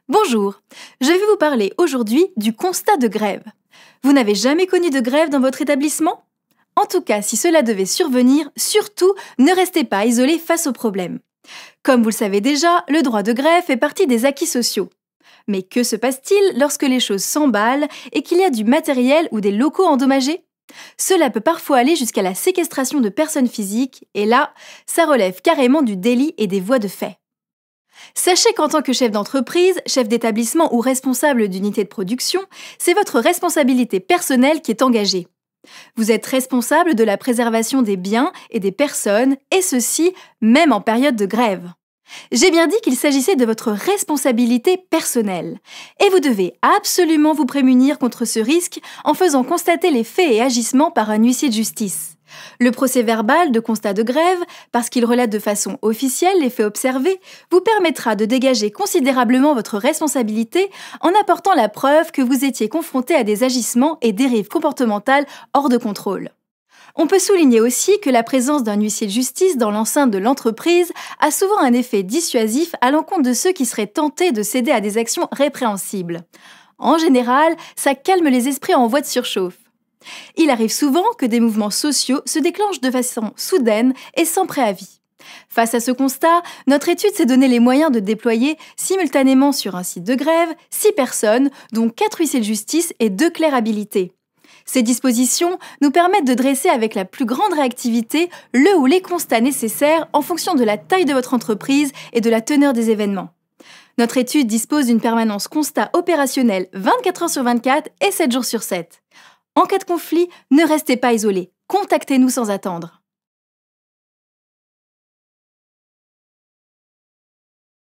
Bonjour, je vais vous parler aujourd'hui du constat de grève. Vous n'avez jamais connu de grève dans votre établissement? En tout cas, si cela devait survenir, surtout, ne restez pas isolé face au problème. Comme vous le savez déjà, le droit de grève fait partie des acquis sociaux. Mais que se passe-t-il lorsque les choses s'emballent et qu'il y a du matériel ou des locaux endommagés? Cela peut parfois aller jusqu'à la séquestration de personnes physiques, et là, ça relève carrément du délit et des voies de fait. Sachez qu'en tant que chef d'entreprise, chef d'établissement ou responsable d'unité de production, c'est votre responsabilité personnelle qui est engagée. Vous êtes responsable de la préservation des biens et des personnes, et ceci même en période de grève. J'ai bien dit qu'il s'agissait de votre responsabilité personnelle. Et vous devez absolument vous prémunir contre ce risque en faisant constater les faits et agissements par un huissier de justice. Le procès-verbal de constat de grève, parce qu'il relate de façon officielle les faits observés, vous permettra de dégager considérablement votre responsabilité en apportant la preuve que vous étiez confronté à des agissements et dérives comportementales hors de contrôle. On peut souligner aussi que la présence d'un huissier de justice dans l'enceinte de l'entreprise a souvent un effet dissuasif à l'encontre de ceux qui seraient tentés de céder à des actions répréhensibles. En général, ça calme les esprits en voie de surchauffe. Il arrive souvent que des mouvements sociaux se déclenchent de façon soudaine et sans préavis. Face à ce constat, notre étude s'est donné les moyens de déployer simultanément sur un site de grève 6 personnes, dont 4 huissiers de justice et 2 clercs habilités. Ces dispositions nous permettent de dresser avec la plus grande réactivité le ou les constats nécessaires en fonction de la taille de votre entreprise et de la teneur des événements. Notre étude dispose d'une permanence constat opérationnelle 24 heures sur 24 et 7 jours sur 7. En cas de conflit, ne restez pas isolé. Contactez-nous sans attendre.